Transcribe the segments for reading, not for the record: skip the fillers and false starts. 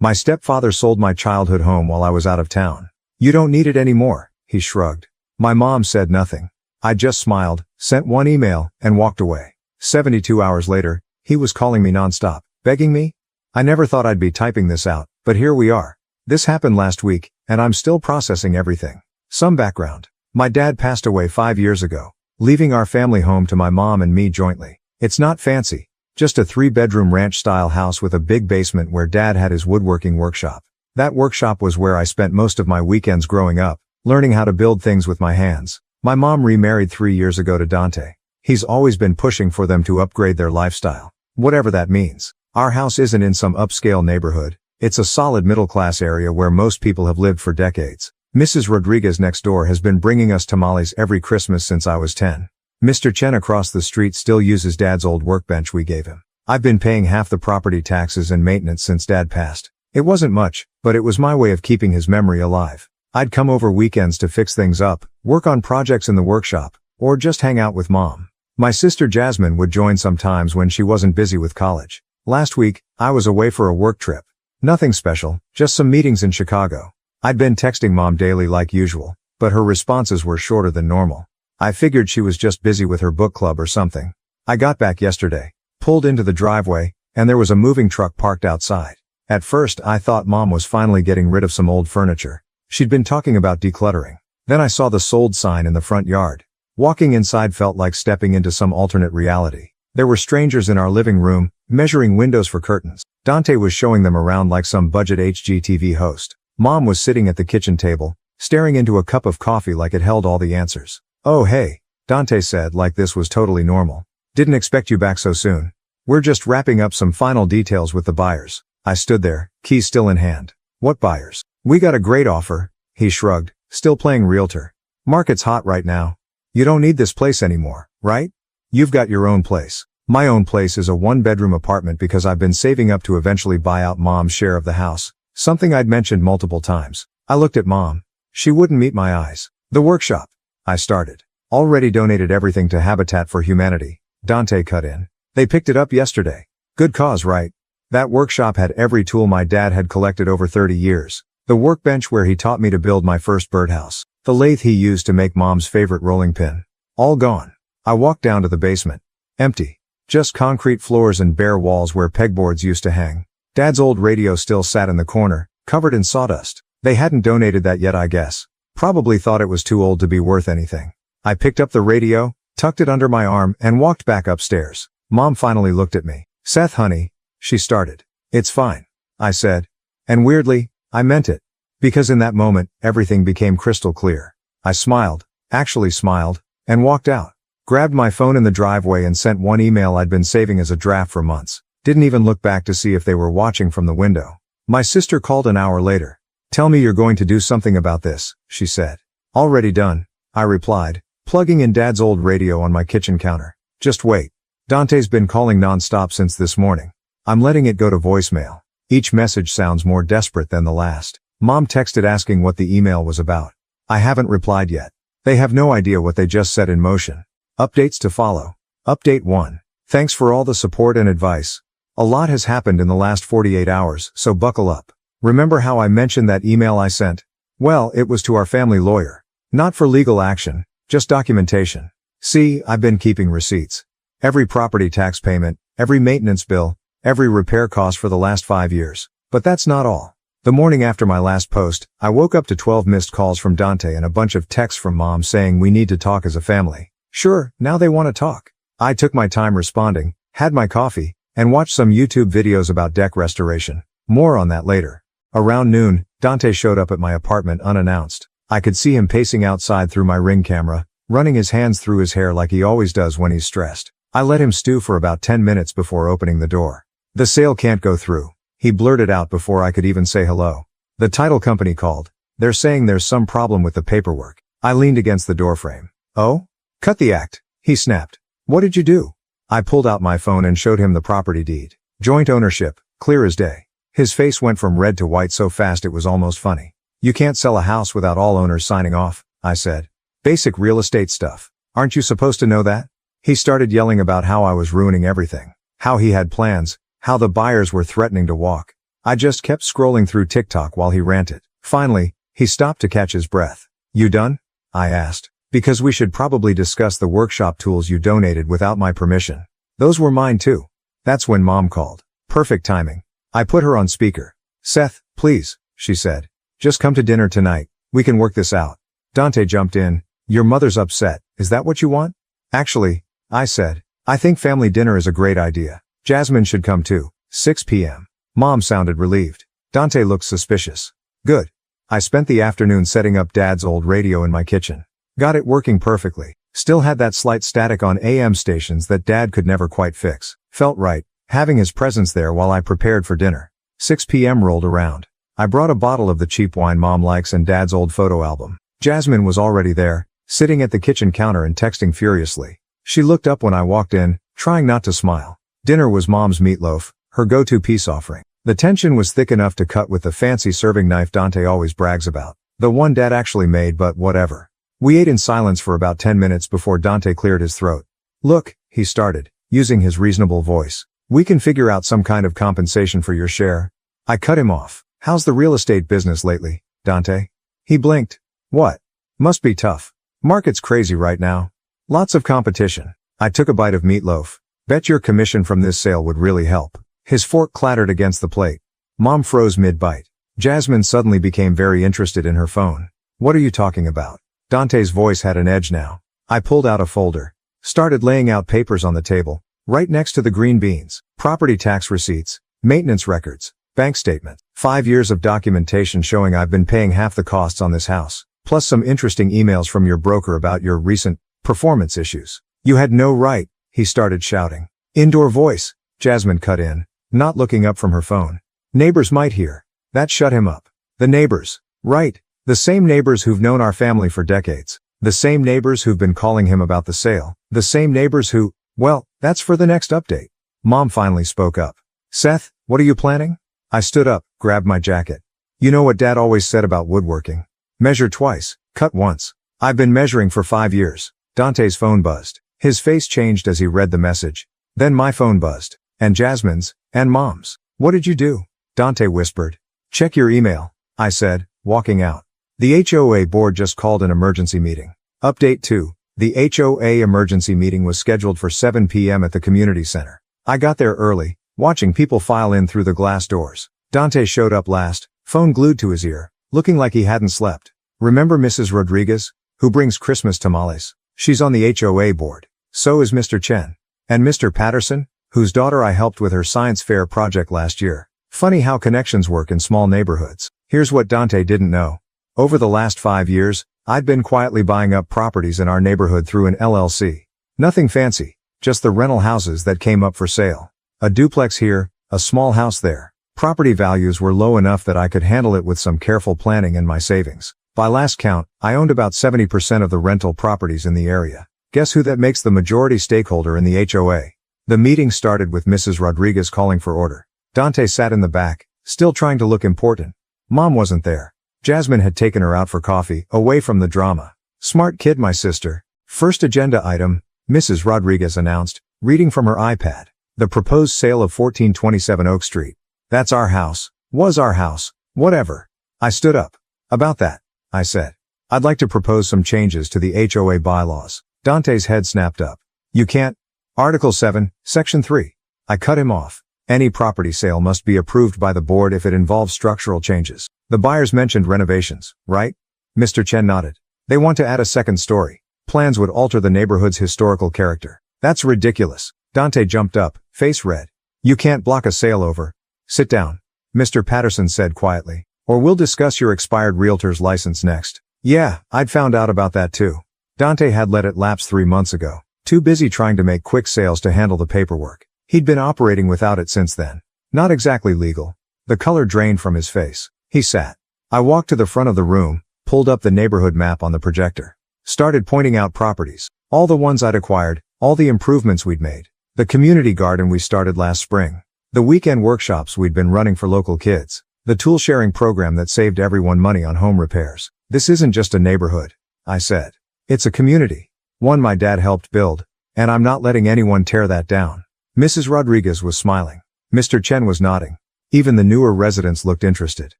My stepfather sold my childhood home while I was out of town. You don't need it anymore, he shrugged. My mom said nothing. I just smiled, sent one email, and walked away. 72 hours later, he was calling me nonstop, begging me. I never thought I'd be typing this out, but here we are. This happened last week, and I'm still processing everything. Some background. My dad passed away 5 years ago, leaving our family home to my mom and me jointly. It's not fancy, just a 3-bedroom ranch-style house with a big basement where Dad had his woodworking workshop. That workshop was where I spent most of my weekends growing up, learning how to build things with my hands. My mom remarried 3 years ago to Dante. He's always been pushing for them to upgrade their lifestyle, whatever that means. Our house isn't in some upscale neighborhood. It's a solid middle-class area where most people have lived for decades. Mrs. Rodriguez next door has been bringing us tamales every Christmas since I was 10. Mr. Chen across the street still uses Dad's old workbench we gave him. I've been paying half the property taxes and maintenance since Dad passed. It wasn't much, but it was my way of keeping his memory alive. I'd come over weekends to fix things up, work on projects in the workshop, or just hang out with Mom. My sister Jasmine would join sometimes when she wasn't busy with college. Last week, I was away for a work trip. Nothing special, just some meetings in Chicago. I'd been texting Mom daily like usual, but her responses were shorter than normal. I figured she was just busy with her book club or something. I got back yesterday, pulled into the driveway, and there was a moving truck parked outside. At first, I thought Mom was finally getting rid of some old furniture. She'd been talking about decluttering. Then I saw the sold sign in the front yard. Walking inside felt like stepping into some alternate reality. There were strangers in our living room, measuring windows for curtains. Dante was showing them around like some budget HGTV host. Mom was sitting at the kitchen table, staring into a cup of coffee like it held all the answers. "Oh hey," Dante said like this was totally normal. "Didn't expect you back so soon. We're just wrapping up some final details with the buyers." I stood there, keys still in hand. "What buyers?" "We got a great offer," he shrugged, still playing realtor. "Market's hot right now. You don't need this place anymore, right? You've got your own place." My own place is a 1-bedroom apartment because I've been saving up to eventually buy out Mom's share of the house, something I'd mentioned multiple times. I looked at Mom. She wouldn't meet my eyes. "The workshop," I started. "Already donated everything to Habitat for Humanity," Dante cut in. "They picked it up yesterday. Good cause, right? That workshop had every tool my dad had collected over 30 years. The workbench where he taught me to build my first birdhouse. The lathe he used to make Mom's favorite rolling pin. All gone." I walked down to the basement. Empty. Just concrete floors and bare walls where pegboards used to hang. Dad's old radio still sat in the corner, covered in sawdust. They hadn't donated that yet, I guess. Probably thought it was too old to be worth anything. I picked up the radio, tucked it under my arm, and walked back upstairs. Mom finally looked at me. "Seth, honey," she started. "It's fine," I said. And weirdly, I meant it. Because in that moment, everything became crystal clear. I smiled, actually smiled, and walked out. Grabbed my phone in the driveway and sent one email I'd been saving as a draft for months. Didn't even look back to see if they were watching from the window. My sister called an hour later. "Tell me you're going to do something about this," she said. "Already done," I replied, plugging in Dad's old radio on my kitchen counter. "Just wait. Dante's been calling non-stop since this morning. I'm letting it go to voicemail. Each message sounds more desperate than the last." Mom texted asking what the email was about. I haven't replied yet. They have no idea what they just set in motion. Updates to follow. Update 1. Thanks for all the support and advice. A lot has happened in the last 48 hours, so buckle up. Remember how I mentioned that email I sent? Well, it was to our family lawyer. Not for legal action, just documentation. See, I've been keeping receipts. Every property tax payment, every maintenance bill, every repair cost for the last 5 years. But that's not all. The morning after my last post, I woke up to 12 missed calls from Dante and a bunch of texts from Mom saying we need to talk as a family. Sure, now they want to talk. I took my time responding, had my coffee, and watched some YouTube videos about deck restoration. More on that later. Around noon, Dante showed up at my apartment unannounced. I could see him pacing outside through my Ring camera, running his hands through his hair like he always does when he's stressed. I let him stew for about 10 minutes before opening the door. "The sale can't go through," he blurted out before I could even say hello. "The title company called. They're saying there's some problem with the paperwork." I leaned against the doorframe. "Oh? Cut the act," he snapped. "What did you do?" I pulled out my phone and showed him the property deed. Joint ownership, clear as day. His face went from red to white so fast it was almost funny. "You can't sell a house without all owners signing off," I said. "Basic real estate stuff. Aren't you supposed to know that?" He started yelling about how I was ruining everything. How he had plans, how the buyers were threatening to walk. I just kept scrolling through TikTok while he ranted. Finally, he stopped to catch his breath. You done? I asked. Because we should probably discuss the workshop tools you donated without my permission. Those were mine too. That's when Mom called. Perfect timing. I put her on speaker. Seth, please, she said. Just come to dinner tonight. We can work this out. Dante jumped in. Your mother's upset. Is that what you want? Actually, I said, I think family dinner is a great idea. Jasmine should come too. 6 p.m. Mom sounded relieved. Dante looked suspicious. Good. I spent the afternoon setting up Dad's old radio in my kitchen. Got it working perfectly. Still had that slight static on AM stations that Dad could never quite fix. Felt right, having his presence there while I prepared for dinner. 6 p.m. rolled around. I brought a bottle of the cheap wine Mom likes and Dad's old photo album. Jasmine was already there, sitting at the kitchen counter and texting furiously. She looked up when I walked in, trying not to smile. Dinner was Mom's meatloaf, her go-to peace offering. The tension was thick enough to cut with the fancy serving knife Dante always brags about. The one Dad actually made, but whatever. We ate in silence for about 10 minutes before Dante cleared his throat. Look, he started, using his reasonable voice. We can figure out some kind of compensation for your share. I cut him off. How's the real estate business lately, Dante? He blinked. What? Must be tough. Market's crazy right now. Lots of competition. I took a bite of meatloaf. Bet your commission from this sale would really help. His fork clattered against the plate. Mom froze mid-bite. Jasmine suddenly became very interested in her phone. What are you talking about? Dante's voice had an edge now. I pulled out a folder. Started laying out papers on the table, right next to the green beans. Property tax receipts, maintenance records, bank statement. 5 years of documentation showing I've been paying half the costs on this house. Plus some interesting emails from your broker about your recent performance issues. You had no right, he started shouting. Indoor voice, Jasmine cut in, not looking up from her phone. Neighbors might hear. That shut him up. The neighbors. Right. The same neighbors who've known our family for decades. The same neighbors who've been calling him about the sale. The same neighbors who, well, that's for the next update. Mom finally spoke up. Seth, what are you planning? I stood up, grabbed my jacket. You know what Dad always said about woodworking? Measure twice, cut once. I've been measuring for 5 years. Dante's phone buzzed. His face changed as he read the message. Then my phone buzzed. And Jasmine's, and Mom's. What did you do? Dante whispered. Check your email, I said, walking out. The HOA board just called an emergency meeting. Update 2. The HOA emergency meeting was scheduled for 7 p.m. at the community center. I got there early, watching people file in through the glass doors. Dante showed up last, phone glued to his ear, looking like he hadn't slept. Remember Mrs. Rodriguez, who brings Christmas tamales? She's on the HOA board. So is Mr. Chen. And Mr. Patterson, whose daughter I helped with her science fair project last year. Funny how connections work in small neighborhoods. Here's what Dante didn't know. Over the last 5 years, I'd been quietly buying up properties in our neighborhood through an LLC. Nothing fancy, just the rental houses that came up for sale. A duplex here, a small house there. Property values were low enough that I could handle it with some careful planning and my savings. By last count, I owned about 70% of the rental properties in the area. Guess who that makes the majority stakeholder in the HOA? The meeting started with Mrs. Rodriguez calling for order. Dante sat in the back, still trying to look important. Mom wasn't there. Jasmine had taken her out for coffee, away from the drama. Smart kid, my sister. First agenda item, Mrs. Rodriguez announced, reading from her iPad. The proposed sale of 1427 Oak Street. That's our house. Was our house. Whatever. I stood up. About that, I said. I'd like to propose some changes to the HOA bylaws. Dante's head snapped up. You can't. Article 7, Section 3. I cut him off. Any property sale must be approved by the board if it involves structural changes. The buyers mentioned renovations, right? Mr. Chen nodded. They want to add a second story. Plans would alter the neighborhood's historical character. That's ridiculous. Dante jumped up, face red. You can't block a sale over. Sit down. Mr. Patterson said quietly. Or we'll discuss your expired realtor's license next. Yeah, I'd found out about that too. Dante had let it lapse 3 months ago. Too busy trying to make quick sales to handle the paperwork. He'd been operating without it since then. Not exactly legal. The color drained from his face. He sat. I walked to the front of the room, pulled up the neighborhood map on the projector. Started pointing out properties. All the ones I'd acquired, all the improvements we'd made. The community garden we started last spring. The weekend workshops we'd been running for local kids. The tool sharing program that saved everyone money on home repairs. This isn't just a neighborhood, I said. It's a community. One my dad helped build. And I'm not letting anyone tear that down. Mrs. Rodriguez was smiling. Mr. Chen was nodding. Even the newer residents looked interested.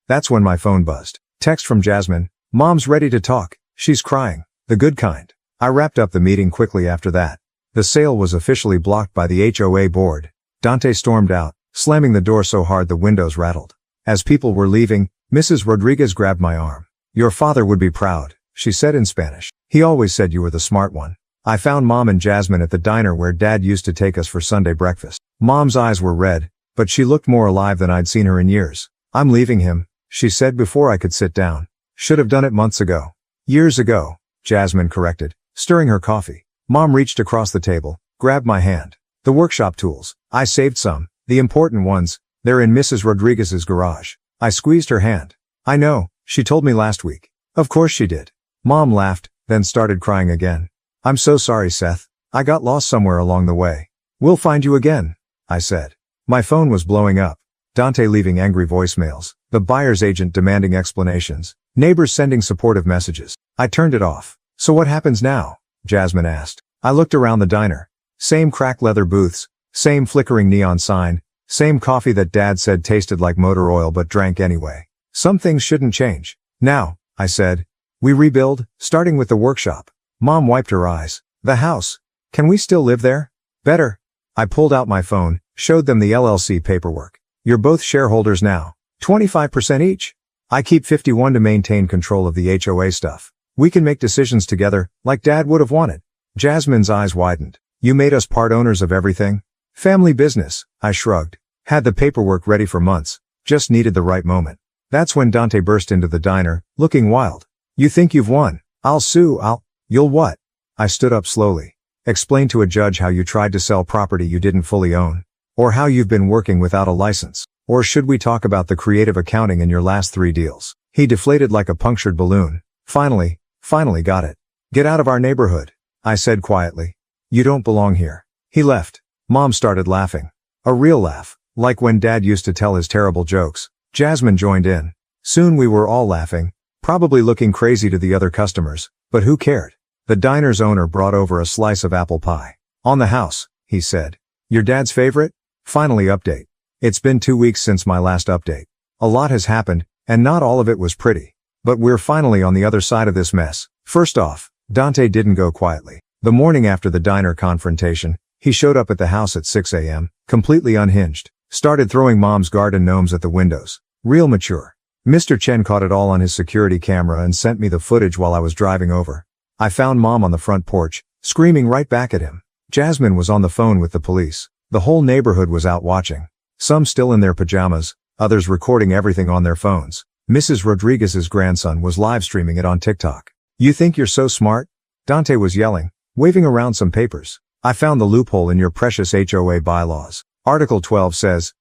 That's when my phone buzzed. Text from Jasmine. Mom's ready to talk. She's crying. The good kind. I wrapped up the meeting quickly after that. The sale was officially blocked by the HOA board. Dante stormed out, slamming the door so hard the windows rattled. As people were leaving, Mrs. Rodriguez grabbed my arm. Your father would be proud, she said in Spanish. He always said you were the smart one. I found Mom and Jasmine at the diner where Dad used to take us for Sunday breakfast. Mom's eyes were red, but she looked more alive than I'd seen her in years. I'm leaving him, she said before I could sit down. Should have done it months ago. Years ago, Jasmine corrected, stirring her coffee. Mom reached across the table, grabbed my hand. The workshop tools. I saved some, the important ones. They're in Mrs. Rodriguez's garage. I squeezed her hand. I know, she told me last week. Of course she did. Mom laughed, then started crying again. I'm so sorry, Seth. I got lost somewhere along the way. We'll find you again, I said. My phone was blowing up. Dante leaving angry voicemails. The buyer's agent demanding explanations. Neighbors sending supportive messages. I turned it off. So what happens now? Jasmine asked. I looked around the diner. Same cracked leather booths, same flickering neon sign, same coffee that Dad said tasted like motor oil but drank anyway. Some things shouldn't change. Now, I said. We rebuild, starting with the workshop. Mom wiped her eyes. The house. Can we still live there? Better. I pulled out my phone, showed them the LLC paperwork. You're both shareholders now. 25% each. I keep 51 to maintain control of the HOA stuff. We can make decisions together, like Dad would have wanted. Jasmine's eyes widened. You made us part owners of everything? Family business, I shrugged. Had the paperwork ready for months. Just needed the right moment. That's when Dante burst into the diner, looking wild. You think you've won? I'll sue, You'll what? I stood up slowly. Explain to a judge how you tried to sell property you didn't fully own. Or how you've been working without a license. Or should we talk about the creative accounting in your last 3 deals? He deflated like a punctured balloon. Finally got it. Get out of our neighborhood, I said quietly. You don't belong here. He left. Mom started laughing. A real laugh, like when Dad used to tell his terrible jokes. Jasmine joined in. Soon we were all laughing, probably looking crazy to the other customers, but who cared? The diner's owner brought over a slice of apple pie. On the house, he said. Your dad's favorite? Finally update. It's been 2 weeks since my last update. A lot has happened, and not all of it was pretty. But we're finally on the other side of this mess. First off, Dante didn't go quietly. The morning after the diner confrontation, he showed up at the house at 6 a.m., completely unhinged. Started throwing Mom's garden gnomes at the windows. Real mature. Mr. Chen caught it all on his security camera and sent me the footage while I was driving over. I found Mom on the front porch, screaming right back at him. Jasmine was on the phone with the police. The whole neighborhood was out watching. Some still in their pajamas, others recording everything on their phones. Mrs. Rodriguez's grandson was live streaming it on TikTok. You think you're so smart? Dante was yelling, waving around some papers. I found the loophole in your precious HOA bylaws. Article 12 says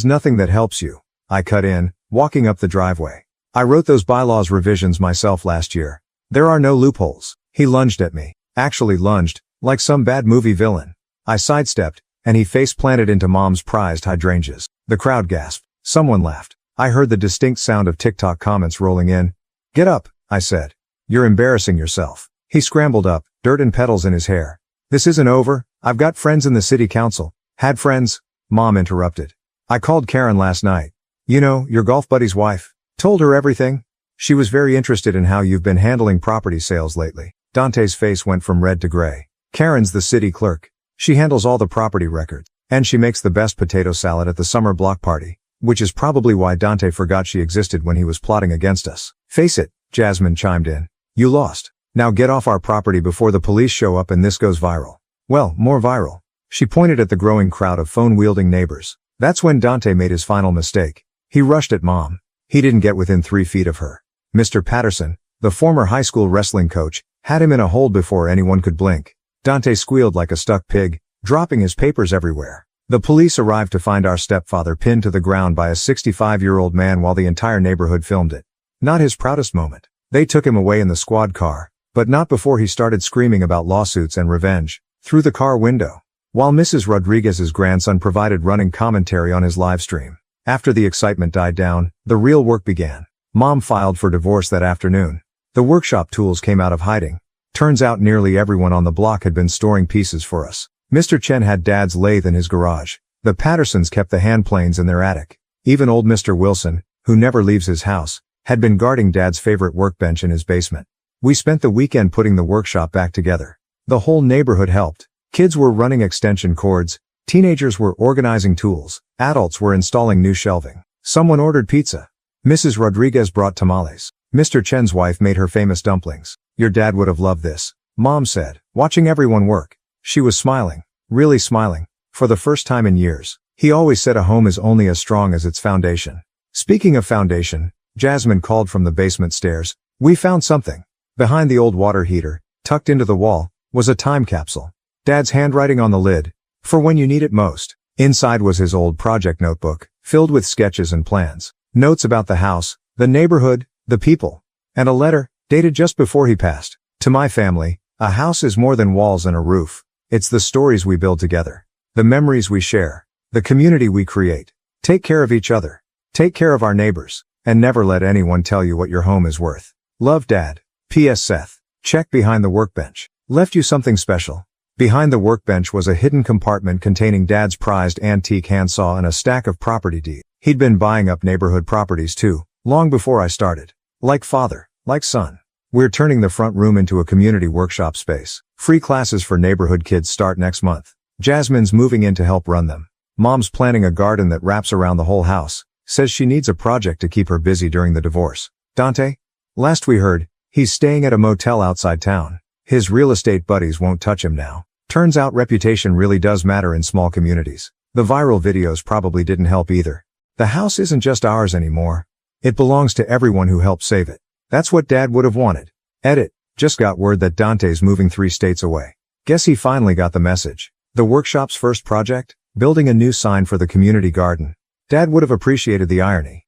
nothing that helps you. I cut in, walking up the driveway. I wrote those bylaws revisions myself last year. There are no loopholes. He lunged at me. Actually lunged, like some bad movie villain. I sidestepped, and he face-planted into Mom's prized hydrangeas. The crowd gasped. Someone laughed. I heard the distinct sound of TikTok comments rolling in. Get up, I said. You're embarrassing yourself. He scrambled up, dirt and petals in his hair. This isn't over. I've got friends in the city council. Had friends? Mom interrupted. I called Karen last night. You know, your golf buddy's wife. Told her everything. She was very interested in how you've been handling property sales lately. Dante's face went from red to gray. Karen's the city clerk. She handles all the property records. And she makes the best potato salad at the summer block party. Which is probably why Dante forgot she existed when he was plotting against us. Face it, Jasmine chimed in. You lost. Now get off our property before the police show up and this goes viral. Well, more viral. She pointed at the growing crowd of phone-wielding neighbors. That's when Dante made his final mistake. He rushed at Mom. He didn't get within 3 feet of her. Mr. Patterson, the former high school wrestling coach, had him in a hold before anyone could blink. Dante squealed like a stuck pig, dropping his papers everywhere. The police arrived to find our stepfather pinned to the ground by a 65-year-old man while the entire neighborhood filmed it. Not his proudest moment. They took him away in the squad car, but not before he started screaming about lawsuits and revenge, through the car window, while Mrs. Rodriguez's grandson provided running commentary on his live stream. After the excitement died down, the real work began. Mom filed for divorce that afternoon. The workshop tools came out of hiding. Turns out nearly everyone on the block had been storing pieces for us. Mr. Chen had Dad's lathe in his garage. The Pattersons kept the hand planes in their attic. Even old Mr. Wilson, who never leaves his house, had been guarding Dad's favorite workbench in his basement. We spent the weekend putting the workshop back together. The whole neighborhood helped. Kids were running extension cords, teenagers were organizing tools, adults were installing new shelving. Someone ordered pizza. Mrs. Rodriguez brought tamales. Mr. Chen's wife made her famous dumplings. Your dad would have loved this, Mom said, watching everyone work. She was smiling, really smiling, for the first time in years. He always said a home is only as strong as its foundation. Speaking of foundation, Jasmine called from the basement stairs. We found something. Behind the old water heater, tucked into the wall, was a time capsule. Dad's handwriting on the lid, for when you need it most. Inside was his old project notebook, filled with sketches and plans, notes about the house, the neighborhood, the people, and a letter, dated just before he passed. To my family, a house is more than walls and a roof. It's the stories we build together, the memories we share, the community we create. Take care of each other. Take care of our neighbors, and never let anyone tell you what your home is worth. Love, Dad. P.S. Seth. Check behind the workbench. Left you something special. Behind the workbench was a hidden compartment containing Dad's prized antique handsaw and a stack of property deeds. He'd been buying up neighborhood properties too, long before I started. Like father, like son. We're turning the front room into a community workshop space. Free classes for neighborhood kids start next month. Jasmine's moving in to help run them. Mom's planning a garden that wraps around the whole house. Says she needs a project to keep her busy during the divorce. Dante? Last we heard, he's staying at a motel outside town. His real estate buddies won't touch him now. Turns out reputation really does matter in small communities. The viral videos probably didn't help either. The house isn't just ours anymore. It belongs to everyone who helped save it. That's what Dad would have wanted. Edit. Just got word that Dante's moving 3 states away. Guess he finally got the message. The workshop's first project? Building a new sign for the community garden. Dad would have appreciated the irony.